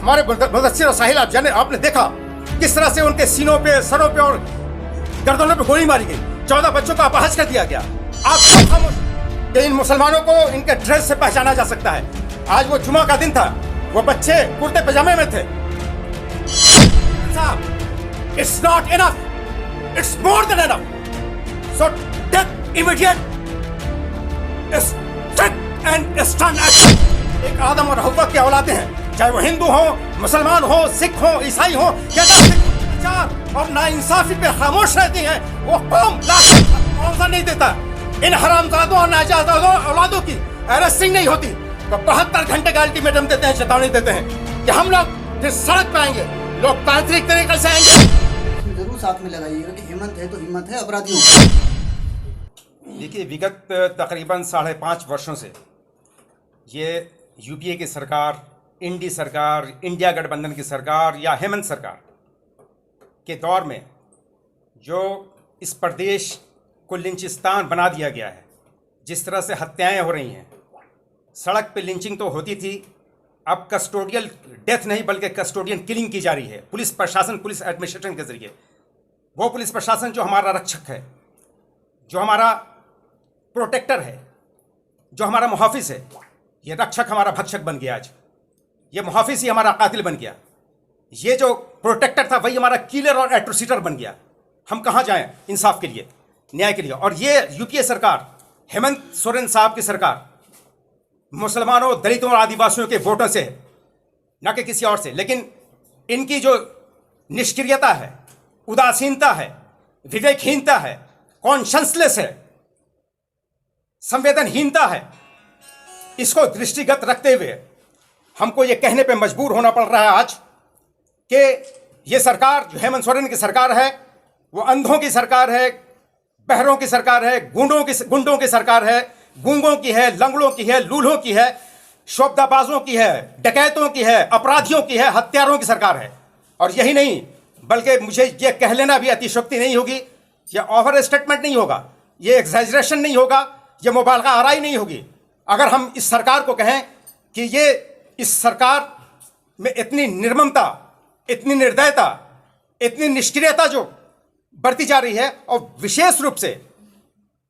हमारे मुदस्सिर और साहिल, आपने देखा किस तरह से उनके सीनों पे, सरों पे और गर्दनों पे गोली मारी गई। 14 बच्चों का अपहरण कर दिया गया। आप सब खामोश कि इन मुसलमानों को इनके ड्रेस से पहचाना जा सकता है। आज वो जुमा का दिन था, वो बच्चे कुर्ते पजामे में थे। It's not enough. It's more than enough. So take immediate, strict and stern action. एक आदम और हव्वा के औलादे हैं, चाहे वो हिंदू हो, मुसलमान हो, सिख हो, ईसाई हो, या अत्याचार और नाइंसाफी पे खामोश रहती हैं, वो कौम मुआवजा नहीं देता। इन हरामजादों और नाजायज़ों औलादों की अरेस्टिंग नहीं होती तो 72 घंटे का अल्टीमेटम देते हैं, चेतावनी देते हैं कि हम लोग फिर सड़क पे आएंगे, लोकतांत्रिक तरीके से आएंगे। जरूर साथ में लगाइएगा कि हिम्मत है तो हिम्मत है अपराधियों। देखिए, विगत तकरीबन 5.5 वर्षों से ये यूपीए की सरकार, इंडी सरकार, इंडिया गठबंधन की सरकार या हेमंत सरकार के दौर में जो इस प्रदेश को लिंचिस्तान बना दिया गया है, जिस तरह से हत्याएं हो रही हैं, सड़क पे लिंचिंग तो होती थी, अब कस्टोडियल डेथ नहीं बल्कि कस्टोडियन किलिंग की जा रही है। पुलिस प्रशासन, पुलिस एडमिनिस्ट्रेशन के जरिए, वो पुलिस प्रशासन जो हमारा रक्षक है, जो हमारा प्रोटेक्टर है, जो हमारा मुहाफिज है, ये रक्षक हमारा भक्षक बन गया। आज ये मुहाफिज ही हमारा कातिल बन गया। ये जो प्रोटेक्टर था वही हमारा किलर और एट्रोसिटर बन गया। हम कहाँ जाएं इंसाफ के लिए, न्याय के लिए? और ये यूपीए सरकार, हेमंत सोरेन साहब की सरकार, मुसलमानों, दलितों और आदिवासियों के वोटों से है, न कि किसी और से। लेकिन इनकी जो निष्क्रियता है, उदासीनता है, विवेकहीनता है, कॉन्शंसलेस है, संवेदनहीनता है, इसको दृष्टिगत रखते हुए हमको ये कहने पे मजबूर होना पड़ रहा है आज कि ये सरकार जो हेमंत सोरेन की सरकार है वो अंधों की सरकार है, बहरों की सरकार है, गुंडों की सरकार है, गूंगों की है, लंगड़ों की है, लूल्हों की है, शोबदाबाजों की है, डकैतों की है, अपराधियों की है, हत्यारों की सरकार है। और यही नहीं बल्कि मुझे ये कह लेना भी अतिशयोक्ति नहीं होगी, ये ओवर स्टेटमेंट नहीं होगा, ये एग्जैजरेशन नहीं होगा, ये मुबालगा आराई नहीं होगी अगर हम इस सरकार को कहें कि ये इस सरकार में इतनी निर्ममता, इतनी निर्दयता, इतनी निष्क्रियता जो बढ़ती जा रही है, और विशेष रूप से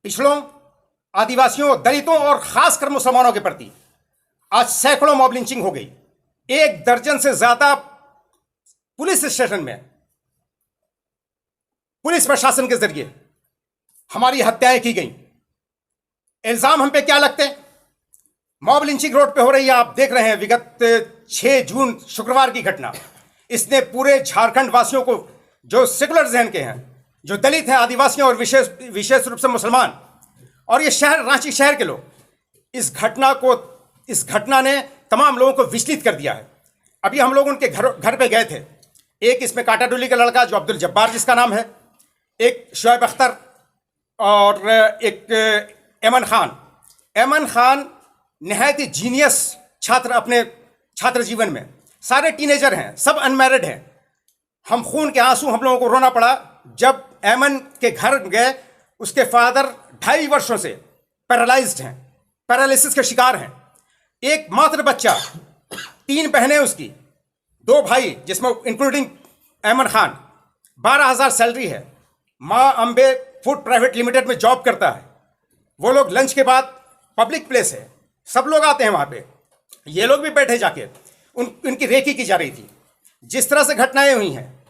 पिछड़ों, आदिवासियों, दलितों और खासकर मुसलमानों के प्रति आज सैकड़ों मॉब लिंचिंग हो गई। 1 दर्जन से ज्यादा पुलिस स्टेशन में पुलिस प्रशासन के जरिए हमारी हत्याएं की गई। इल्जाम हम पे क्या लगते हैं? मॉब लिंचिंग रोड पे हो रही है, आप देख रहे हैं। विगत 6 जून शुक्रवार की घटना, इसने पूरे झारखंड वासियों को, जो सेकुलर जहन के हैं, जो दलित हैं, आदिवासियों और विशेष रूप से मुसलमान और ये शहर, रांची शहर के लोग, इस घटना ने तमाम लोगों को विचलित कर दिया है। अभी हम लोग उनके घर पे गए थे। एक इसमें काटाडोली का लड़का जो अब्दुल जब्बार जिसका नाम है, एक शोएब अख्तर और एक एमन खान निहायत ही जीनियस छात्र अपने छात्र जीवन में, सारे टीनेजर हैं, सब अनमैरिड हैं। हम खून के आंसू हम लोगों को रोना पड़ा जब एमन के घर गए। उसके फादर 2.5 वर्षों से पैरालाइज्ड हैं, पैरालिसिस के शिकार हैं। एक मात्र बच्चा, 3 बहनें उसकी, 2 भाई जिसमें इंक्लूडिंग एमन खान। 12,000 सैलरी है। माँ अम्बे फूड प्राइवेट लिमिटेड में जॉब करता है। वो लोग लंच के बाद, पब्लिक प्लेस है, सब लोग आते हैं वहाँ पे, ये लोग भी बैठे जाके उनकी रेकी की जा रही थी। जिस तरह से घटनाएं हुई हैं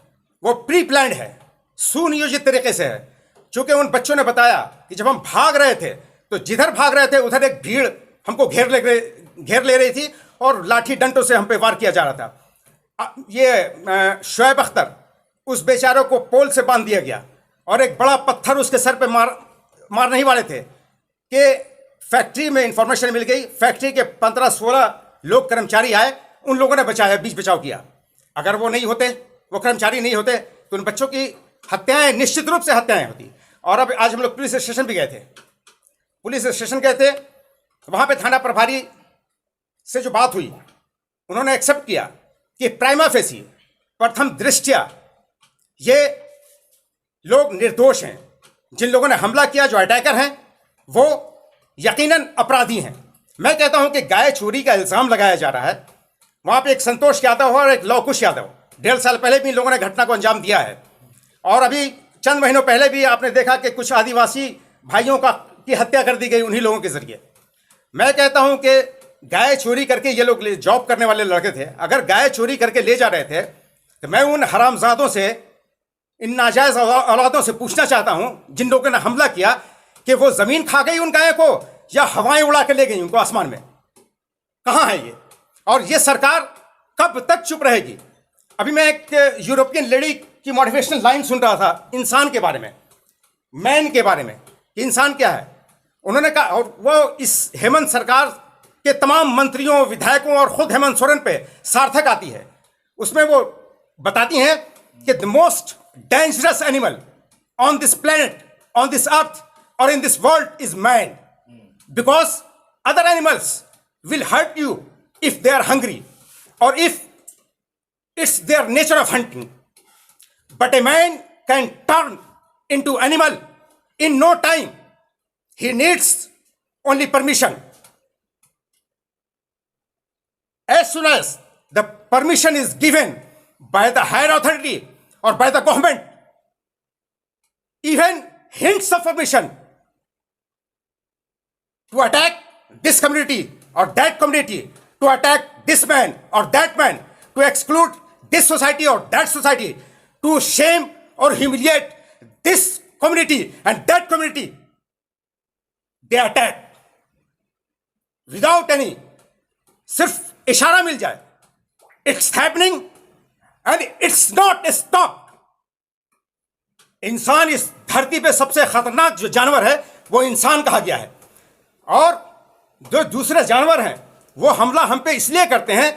वो प्री प्लान्ड है, सुनियोजित तरीके से है। चूंकि उन बच्चों ने बताया कि जब हम भाग रहे थे तो जिधर भाग रहे थे उधर एक भीड़ हमको घेर ले रही थी और लाठी डंडों से हम पे वार किया जा रहा था। ये शोएब अख्तर, उस बेचारों को पोल से बांध दिया गया और एक बड़ा पत्थर उसके सर पे मारने ही वाले थे कि फैक्ट्री में इंफॉर्मेशन मिल गई। फैक्ट्री के 15-16 लोग कर्मचारी आए, उन लोगों ने बचाया, बीच बचाव किया। अगर वो नहीं होते, वो कर्मचारी नहीं होते तो उन बच्चों की हत्याएं, निश्चित रूप से हत्याएं होती। और अब आज हम लोग पुलिस स्टेशन भी गए थे। पुलिस स्टेशन गए थे, वहाँ पे थाना प्रभारी से जो बात हुई, उन्होंने एक्सेप्ट किया कि प्राइमा फेसी, प्रथम दृष्टया ये लोग निर्दोष हैं। जिन लोगों ने हमला किया, जो अटैकर हैं, वो यकीनन अपराधी हैं। मैं कहता हूं कि गाय चोरी का इल्जाम लगाया जा रहा है वहां पे एक संतोष यादव और एक लवकुश यादव, 1.5 साल पहले भी इन लोगों ने घटना को अंजाम दिया है। और अभी चंद महीनों पहले भी आपने देखा कि कुछ आदिवासी भाइयों की हत्या कर दी गई उन्हीं लोगों के जरिए। मैं कहता हूं कि गाय चोरी करके ये लोग जॉब करने वाले लड़के थे, अगर गाय चोरी करके ले जा रहे थे तो मैं उन हरामजादों से, इन नाजायज औलादों से पूछना चाहता हूं जिन लोगों ने हमला किया कि वो जमीन खा गई उन गायों को या हवाएं उड़ा के ले गई उनको आसमान में? कहां है ये? और ये सरकार कब तक चुप रहेगी? अभी मैं एक यूरोपियन लेडी की मोटिवेशनल लाइन सुन रहा था इंसान के बारे में, मैन के बारे में, कि इंसान क्या है। उन्होंने कहा, और वो इस हेमंत सरकार के तमाम मंत्रियों, विधायकों और खुद हेमंत सोरेन पे सार्थक आती है। उसमें वो बताती हैं कि the most dangerous animal on this planet, on this earth और in this world is man, because other animals will hurt you if they are hungry or if it's their nature of hunting, but a man can turn into animal in no time. He needs only permission. As soon as the permission is given by the higher authority or by the government, even hints of permission to attack this community or that community, to attack this man or that man, to exclude this society or that society, to shame or humiliate this community and that community, they attack without any, सिर्फ इशारा मिल जाए, it's happening and it's not stopped. इंसान इस धरती पे सबसे खतरनाक जो जानवर है वो इंसान कहा गया है, और जो दूसरे जानवर हैं वो हमला हम पे इसलिए करते हैं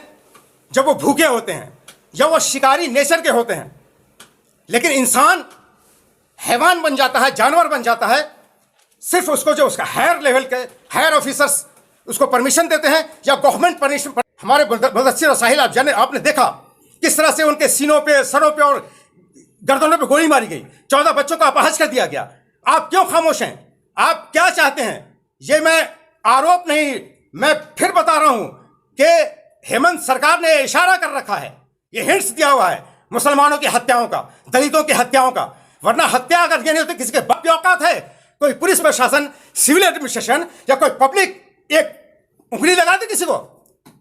जब वो भूखे होते हैं या वो शिकारी नेचर के होते हैं। लेकिन इंसान हैवान बन जाता है, जानवर बन जाता है, सिर्फ उसको जो उसका हायर लेवल के हायर ऑफिसर्स उसको परमिशन देते हैं या गवर्नमेंट परमिशन। हमारे मुदस्सिर और साहिल, आपने देखा किस तरह से उनके सीनों पे, सरों पे और गर्दनों पे गोली मारी गई, 14 बच्चों का अपहरण कर दिया गया। आप क्यों खामोश हैं? आप क्या चाहते हैं? ये मैं आरोप नहीं, मैं फिर बता रहा हूं कि हेमंत सरकार ने इशारा कर रखा है, ये हिंट्स दिया हुआ है मुसलमानों की हत्याओं का, दलितों की हत्याओं का। वरना हत्या अगर ये नहीं होती, किसी के बाप की औकात है कोई पुलिस प्रशासन, सिविल एडमिनिस्ट्रेशन या कोई पब्लिक एक उंगली लगा दे किसी को?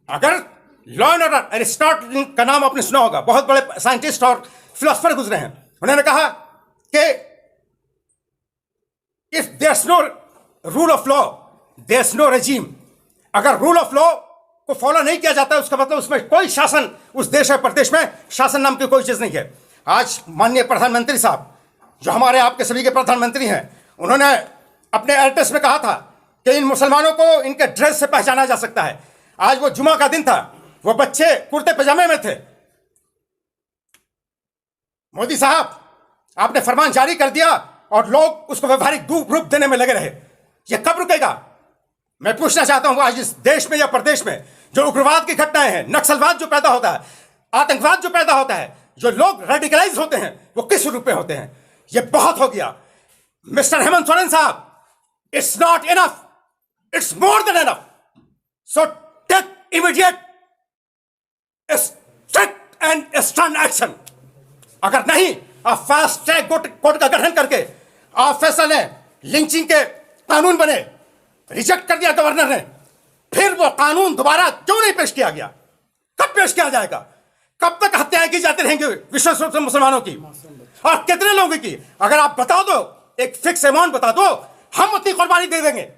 अगर लॉ एंड ऑर्डर, एरिस्टोटल का नाम आपने सुना होगा, बहुत बड़े साइंटिस्ट और फिलोसफर गुजरे हैं, उन्होंने कहा कि if there no rule of law there no regime. अगर रूल ऑफ लॉ को फॉलो नहीं किया जाता है उसका मतलब उसमें कोई शासन, उस देश या प्रदेश में शासन नाम की कोई चीज नहीं है। आज माननीय प्रधानमंत्री साहब, जो हमारे आपके सभी के प्रधानमंत्री हैं, उन्होंने अपने एड्रेस में कहा था कि इन मुसलमानों को इनके ड्रेस से पहचाना जा सकता है। आज वो जुमा का दिन था, वो बच्चे कुर्ते पजामे में थे। मोदी साहब, आपने फरमान जारी कर दिया और लोग उसको व्यवहारिक रूप देने में लगे रहे। ये कब रुकेगा? मैं पूछना चाहता हूं, आज इस देश में या प्रदेश में जो उग्रवाद की घटनाएं हैं, नक्सलवाद जो पैदा होता है, आतंकवाद जो पैदा होता है, जो लोग रेडिकलाइज होते हैं, वो किस रूप में होते हैं? ये बहुत हो गया। मिस्टर हेमंत सोरेन साहब, it's not enough, it's more than enough. So take immediate strict and stern action. अगर नहीं, आप फास्ट ट्रैक कोर्ट का गठन करके आप फैसला लें, लिंचिंग के कानून बने, रिजेक्ट कर दिया गवर्नर ने, फिर वो कानून दोबारा क्यों नहीं पेश किया गया? कब पेश किया जाएगा? कब तक हत्याएं की जाती रहेंगी विश्व रूप से मुसलमानों की, और कितने लोगों की? अगर आप बता दो, एक फिक्स अमाउंट बता दो, हम उतनी कुर्बानी दे देंगे,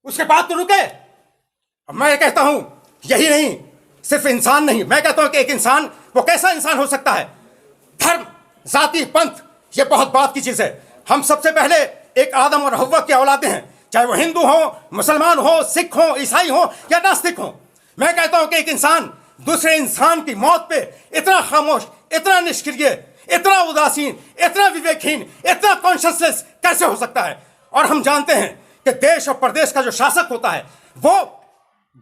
उसके बाद तो रुके। मैं कहता हूं यही नहीं, सिर्फ इंसान नहीं, मैं कहता हूं कि एक इंसान वो कैसा इंसान हो सकता है? धर्म, जाति, पंथ, ये बहुत बात की चीज है। हम सबसे पहले एक आदम और हव्वा की औलादे हैं, चाहे वो हिंदू हो, मुसलमान हो, सिख हो, ईसाई हो या नास्तिक हो। मैं कहता हूं कि एक इंसान दूसरे इंसान की मौत पे इतना खामोश, इतना निष्क्रिय, इतना उदासीन, इतना विवेकहीन, इतना कॉन्शियसलेस कैसे हो सकता है? और हम जानते हैं कि देश और प्रदेश का जो शासक होता है वो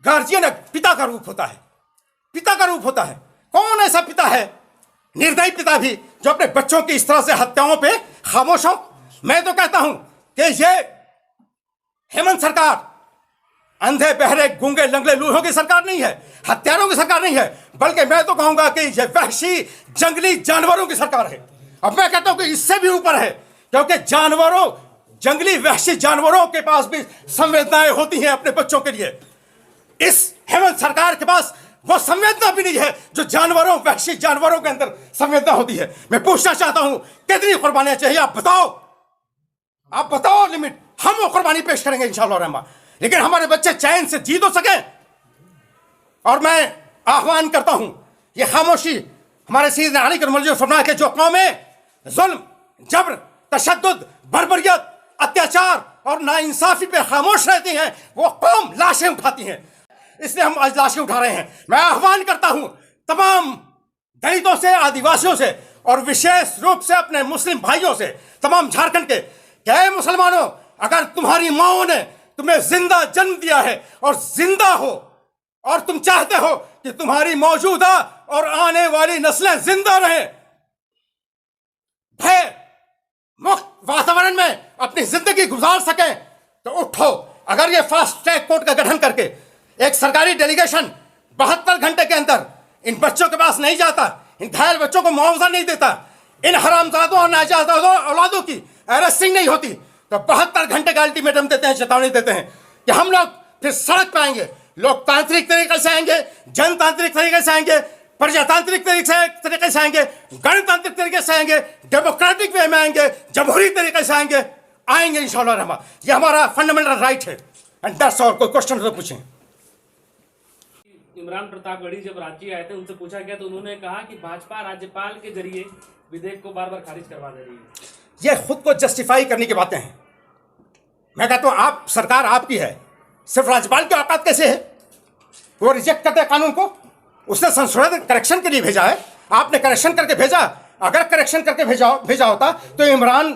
गार्जियन, पिता का रूप होता है, पिता का रूप होता है। कौन ऐसा पिता है, निर्दयी पिता भी, जो अपने बच्चों की इस तरह से हत्याओं पे खामोश हो? मैं तो कहता हूं कि ये हेमंत सरकार अंधे बहरे गूंगे लंगड़े लूहों की सरकार नहीं है, हत्यारों की सरकार नहीं है, बल्कि मैं तो कहूंगा कि यह वहशी जंगली जानवरों की सरकार है। अब मैं कहता हूं कि इससे भी ऊपर है, क्योंकि जानवरों, जंगली वहशी जानवरों के पास भी संवेदनाएं होती हैं अपने बच्चों के लिए। इस हेमंत सरकार के पास वो संवेदना भी नहीं है जो जानवरों, वहशी जानवरों के अंदर संवेदना होती है। मैं पूछना चाहता हूं, कितनी कुर्बानियां चाहिए आप बताओ लिमिट। हम वो कुर्बानी पेश करेंगे इंशाअल्लाह रहमान, लेकिन हमारे बच्चे चैन से जी तो सके। और मैं आह्वान करता हूं, ये खामोशी हमारे सैयदना अली करम वल्लाह फरमाया कि जो कौमें जुल्म, जबर, तशद्दुद, बर्बरियत, अत्याचार और नाइंसाफी पे खामोश रहती हैं, वो कौम लाशें उठाती हैं। इसलिए हम आज लाशें उठा रहे हैं। मैं आह्वान करता हूं तमाम दलितों से, आदिवासियों से और विशेष रूप से अपने मुस्लिम भाइयों से, तमाम झारखंड के, क्या मुसलमानों, अगर तुम्हारी माओ ने तुम्हें जिंदा जन्म दिया है और जिंदा हो, और तुम चाहते हो कि तुम्हारी मौजूदा और आने वाली नस्लें जिंदा रहें, भय मुक्त वातावरण में अपनी जिंदगी गुजार सकें, तो उठो। अगर ये फास्ट ट्रैक कोर्ट का गठन करके एक सरकारी डेलीगेशन 72 घंटे के अंदर इन बच्चों के पास नहीं जाता, इन घायल बच्चों को मुआवजा नहीं देता, इन हरामजादों और नाजायज औलादों की अरेस्टिंग नहीं होती, तो 72 घंटे का अल्टीमेटम देते हैं, चेतावनी देते हैं कि हम लोग फिर सड़क पर आएंगे। लोकतांत्रिक तरीके से आएंगे, जनतांत्रिक तरीके से आएंगे, प्रजातांत्रिक तरीके से आएंगे, गणतांत्रिक तरीके से आएंगे, डेमोक्रेटिक वे में आएंगे, जमहूरी तरीके से आएंगे इंशाअल्लाह रहमान। ये हमारा फंडामेंटल राइट है। And that's all. कोई क्वेश्चन तो पूछें। इमरान प्रतापगढ़ी जब राज्य आए थे, उनसे पूछा गया तो उन्होंने कहा कि भाजपा राज्यपाल के जरिए विधेयक को बार बार खारिज करवा दे रही है। ये खुद को जस्टिफाई करने की बातें हैं। मैं कहता हूं आप, सरकार आपकी है, सिर्फ राज्यपाल की औकात कैसे है? वो रिजेक्ट करते हैं कानून को। उसने संशोधन करेक्शन के लिए भेजा है, आपने करेक्शन करके भेजा। अगर करेक्शन करके भेजा होता तो इमरान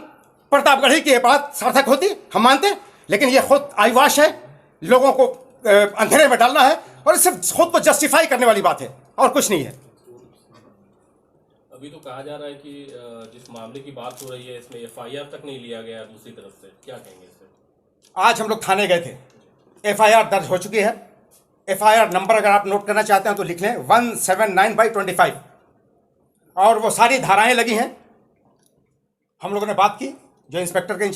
प्रतापगढ़ी की बात सार्थक होती, हम मानते। लेकिन ये खुद आईवाश है, लोगों को अंधेरे में डालना है, और सिर्फ खुद को जस्टिफाई करने वाली बात है और कुछ नहीं है। अभी तो कहा जा रहा है कि जिस मामले की बात हो रही है इसमें एफआईआर तक नहीं लिया गया दूसरी तरफ से, क्या कहेंगे इस पे? आज हम लोग थाने गए थे, एफआईआर दर्ज हो चुकी है। एफआईआर नंबर अगर आप नोट करना चाहते हैं तो लिख लें 179/25, और वो सारी धाराएं लगी हैं। हम लोगों ने बात की, जो इंस्पेक्टर के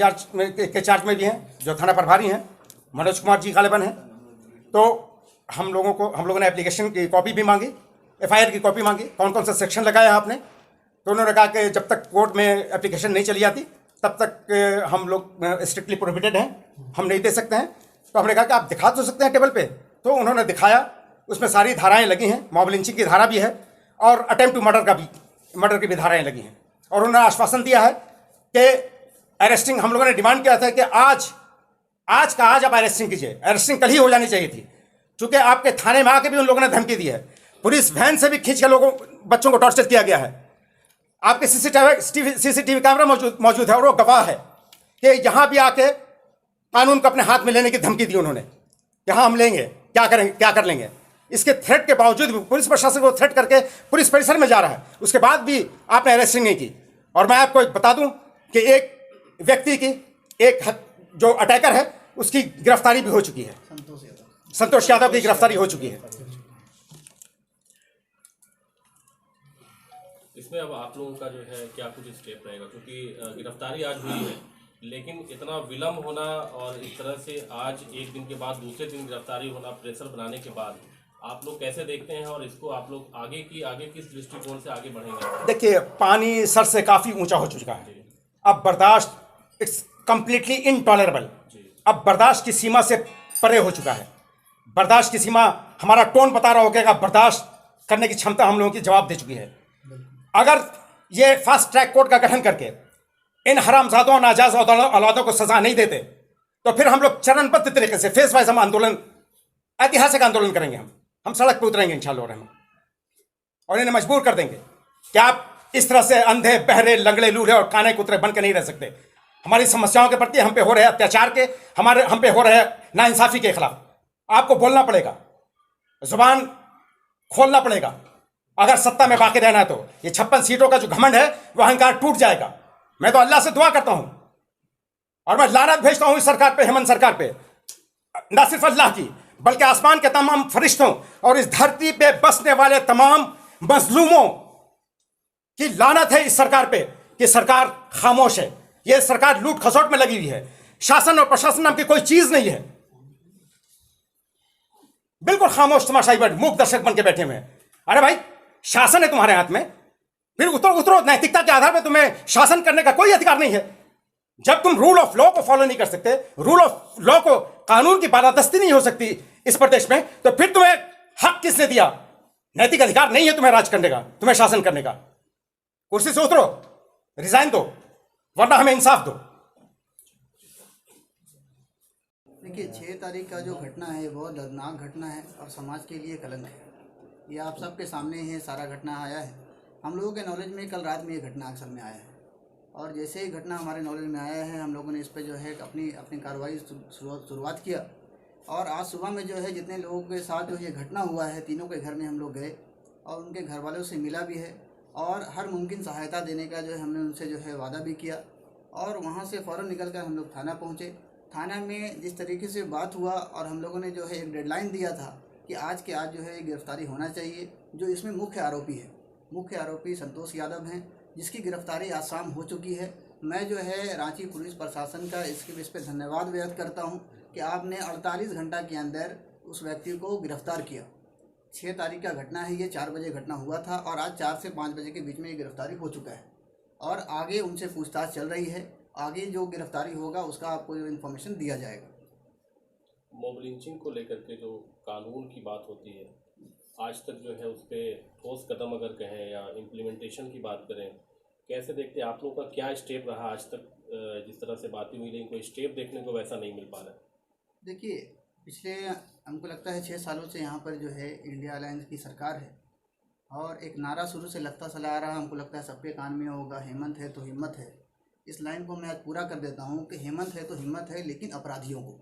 चार्ज में भी हैं, जो थाना प्रभारी हैं, मनोज कुमार जी गालिबन हैं, तो हम लोगों ने एप्लीकेशन की कॉपी भी मांगी, एफआईआर की कॉपी मांगी, कौन कौन सा सेक्शन लगाया है आपने। तो उन्होंने कहा कि जब तक कोर्ट में एप्लीकेशन नहीं चली जाती तब तक हम लोग स्ट्रिक्टली प्रोहिबिटेड हैं, हम नहीं दे सकते हैं। तो हमने कहा कि आप दिखा तो सकते हैं टेबल पे। तो उन्होंने दिखाया, उसमें सारी धाराएं लगी हैं, मॉब लिंचिंग की धारा भी है और अटेम्प्ट टू मर्डर की भी धाराएं लगी हैं। और उन्होंने आश्वासन दिया है कि अरेस्टिंग, हम लोगों ने डिमांड किया था कि आज आप अरेस्टिंग कीजिए। अरेस्टिंग कल ही हो जानी चाहिए थी, चूंकि आपके थाने में आके भी उन लोगों ने धमकी दी है। पुलिस वैन से भी खींच के बच्चों को टॉर्चर किया गया है। आपके सीसीटीवी कैमरा मौजूद है, और वो गवाह है कि यहाँ भी आके कानून को अपने हाथ में लेने की धमकी दी उन्होंने। यहाँ हम लेंगे, क्या कर लेंगे। इसके थ्रेट के बावजूद भी पुलिस प्रशासन को थ्रेट करके पुलिस परिसर में जा रहा है, उसके बाद भी आपने अरेस्टिंग नहीं की। और मैं आपको बता दूं कि एक व्यक्ति की, जो अटैकर है, उसकी गिरफ्तारी भी हो चुकी है। संतोष यादव की गिरफ्तारी हो चुकी है। इसमें अब आप लोगों का जो है क्या कुछ स्टेप रहेगा, क्योंकि गिरफ्तारी आज हुई है, लेकिन इतना विलम्ब होना और इस तरह से आज एक दिन के बाद दूसरे दिन गिरफ्तारी होना, प्रेशर बनाने के बाद आप लोग कैसे देखते हैं, और इसको आप लोग आगे किस दृष्टिकोण से आगे बढ़ेंगे? देखिए, पानी सर से काफी ऊंचा हो चुका है। अब बर्दाश्त, इट्स कंप्लीटली इनटॉलरेबल। अब बर्दाश्त की सीमा से परे हो चुका है। बर्दाश्त की सीमा, हमारा टोन बता रहा होगा, बर्दाश्त करने की क्षमता हम लोगों की जवाब दे चुकी है। अगर ये फास्ट ट्रैक कोर्ट का गठन करके इन हरामजादों और नाजायज औलादों को सजा नहीं देते, तो फिर हम लोग चरणबद्ध तरीके से फेस वाइज हम आंदोलन, ऐतिहासिक आंदोलन करेंगे। हम सड़क पर उतरेंगे इंशाअल्लाह रहमान, और इन्हें मजबूर कर देंगे कि आप इस तरह से अंधे बहरे लंगड़े लूढ़े और काने कुतरे बन के नहीं रह सकते। हमारी समस्याओं के प्रति, हम पे हो रहे अत्याचार के, हम पे हो रहे नाइंसाफी के खिलाफ आपको बोलना पड़ेगा, जुबान खोलना पड़ेगा। अगर सत्ता में बाकी रहना है तो ये 56 सीटों का जो घमंड है वो अहंकार टूट जाएगा। मैं तो अल्लाह से दुआ करता हूं और मैं लानत भेजता हूं इस सरकार पे, हेमंत सरकार पे। न सिर्फ अल्लाह की बल्कि आसमान के तमाम फरिश्तों और इस धरती पे बसने वाले तमाम मजलूमों की लानत है इस सरकार पे कि सरकार खामोश है। ये सरकार लूट खसोट में लगी हुई है। शासन और प्रशासन नाम की कोई चीज नहीं है, बिल्कुल खामोश तमाशाई बन मूक दर्शक बन के बैठे हुए हैं। अरे भाई, शासन है तुम्हारे हाथ में, फिर उतरो। नैतिकता के आधार पर तुम्हें शासन करने का कोई अधिकार नहीं है। जब तुम रूल ऑफ लॉ को फॉलो नहीं कर सकते, रूल ऑफ लॉ को, कानून की बालादस्ती नहीं हो सकती इस प्रदेश में, तो फिर तुम्हें हक किसने दिया? नैतिक अधिकार नहीं है तुम्हें राज करने का, तुम्हें शासन करने का। कुर्सी से उतरो, रिजाइन दो, वरना हमें इंसाफ दो। देखिए 6 तारीख का जो घटना है बहुत दर्दनाक घटना है और समाज के लिए कलंक है। ये आप सबके सामने है, सारा घटना आया है। हम लोगों के नॉलेज में कल रात में ये घटना अक्सर में आया है और जैसे ही घटना हमारे नॉलेज में आया है हम लोगों ने इस पर जो है अपनी कार्रवाई शुरुआत किया। और आज सुबह में जो है जितने लोगों के साथ जो ये घटना हुआ है, तीनों के घर में हम लोग गए और उनके घर वालों से मिला भी है और हर मुमकिन सहायता देने का जो है हमने उनसे जो है वादा भी किया। और वहाँ से फ़ौरन निकल कर हम लोग थाना पहुँचे। थाना में जिस तरीके से बात हुआ और हम लोगों ने जो है एक डेडलाइन दिया था कि आज के आज जो है गिरफ्तारी होना चाहिए। जो इसमें मुख्य आरोपी संतोष यादव हैं, जिसकी गिरफ्तारी आज शाम हो चुकी है। मैं जो है रांची पुलिस प्रशासन का इस पर धन्यवाद व्यक्त करता हूं कि आपने 48 घंटा के अंदर उस व्यक्ति को गिरफ्तार किया। 6 तारीख का घटना है, ये 4 बजे घटना हुआ था और आज 4 से 5 बजे के बीच में ये गिरफ्तारी हो चुका है और आगे उनसे पूछताछ चल रही है। आगे जो गिरफ्तारी होगा उसका आपको जो इन्फॉर्मेशन दिया जाएगा। मॉब लिंचिंग को लेकर के जो कानून की बात होती है, आज तक जो है उस पर ठोस कदम अगर कहें या इम्प्लीमेंटेशन की बात करें, कैसे देखते हैं आप लोगों का? क्या स्टेप रहा आज तक? जिस तरह से बातें हुई लेकिन कोई स्टेप देखने को वैसा नहीं मिल पा रहा है। देखिए पिछले हमको लगता है 6 सालों से यहाँ पर जो है इंडिया अलायंस की सरकार है और एक नारा शुरू से लगता चला आ रहा, हमको लगता है सबके कान में होगा, हेमंत है तो हिम्मत है। इस लाइन को मैं आज पूरा कर देता हूँ कि हेमंत है तो हिम्मत है, लेकिन अपराधियों को,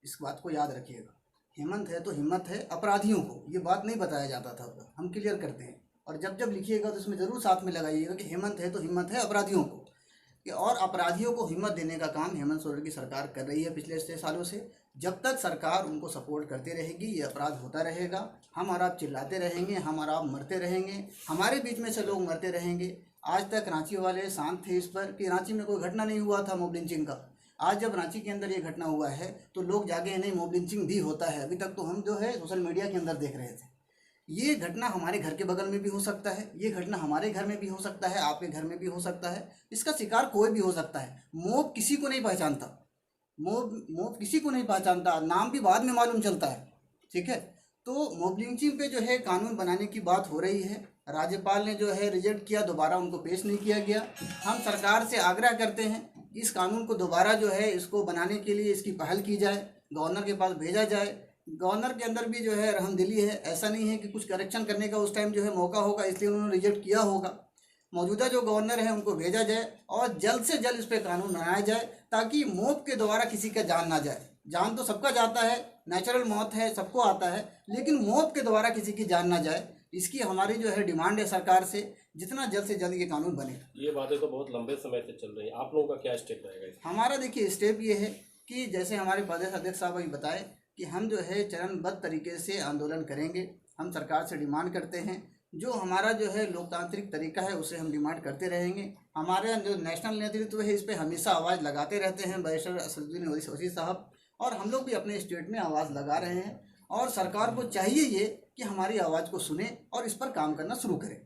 इस बात को याद रखिएगा। हेमंत है तो हिम्मत है, अपराधियों को ये बात नहीं बताया जाता था, हम क्लियर करते हैं। और जब लिखिएगा तो इसमें ज़रूर साथ में लगाइएगा कि हेमंत है तो हिम्मत है अपराधियों को, कि और अपराधियों को हिम्मत देने का काम हेमंत सोरेन की सरकार कर रही है पिछले 6 सालों से। जब तक सरकार उनको सपोर्ट करती रहेगी ये अपराध होता रहेगा। हम और आप चिल्लाते रहेंगे, हम और आप मरते रहेंगे, हमारे बीच में से लोग मरते रहेंगे। आज तक रांची वाले शांत थे इस पर कि रांची में कोई घटना नहीं हुआ था मॉब लिंचिंग का। आज जब रांची के अंदर ये घटना हुआ है तो लोग जागे नहीं, मॉब लिंचिंग भी होता है। अभी तक तो हम जो है सोशल मीडिया के अंदर देख रहे थे। ये घटना हमारे घर के बगल में भी हो सकता है, ये घटना हमारे घर में भी हो सकता है, आपके घर में भी हो सकता है। इसका शिकार कोई भी हो सकता है। मॉब किसी को नहीं पहचानता, मॉब किसी को नहीं पहचानता, नाम भी बाद में मालूम चलता है। ठीक है, तो मॉब लिंचिंग पे जो है कानून बनाने की बात हो रही है। राज्यपाल ने जो है रिजेक्ट किया, दोबारा उनको पेश नहीं किया गया। हम सरकार से आग्रह करते हैं कि इस कानून को दोबारा जो है इसको बनाने के लिए इसकी पहल की जाए, गवर्नर के पास भेजा जाए। गवर्नर के अंदर भी जो है रहमदिली है, ऐसा नहीं है कि कुछ करेक्शन करने का उस टाइम जो है मौका होगा इसलिए उन्होंने रिजेक्ट किया होगा। मौजूदा जो गवर्नर है उनको भेजा जाए और जल्द से जल्द इस पर कानून बनाया जाए ताकि मौत के द्वारा किसी का जान ना जाए। जान तो सबका जाता है, नेचुरल मौत है, सबको आता है, लेकिन मौत के द्वारा किसी की जान ना जाए, इसकी हमारी जो है डिमांड है सरकार से, जितना जल्द से जल्द ये कानून बने। ये बातें तो बहुत लंबे समय से चल रही है, आप लोगों का क्या स्टेप रहेगा? हमारा देखिए स्टेप ये है कि जैसे हमारे प्रदेश अध्यक्ष साहब अभी बताए कि हम जो है चरणबद्ध तरीके से आंदोलन करेंगे। हम सरकार से डिमांड करते हैं, जो हमारा जो है लोकतांत्रिक तरीका है उसे हम डिमांड करते रहेंगे। हमारे जो नेशनल नेतृत्व है इस पर हमेशा आवाज़ लगाते रहते हैं बैरिस्टर असदुद्दीन ओवैसी साहब, और हम लोग भी अपने स्टेट में आवाज़ लगा रहे हैं। और सरकार को चाहिए ये कि हमारी आवाज़ को सुने और इस पर काम करना शुरू करें।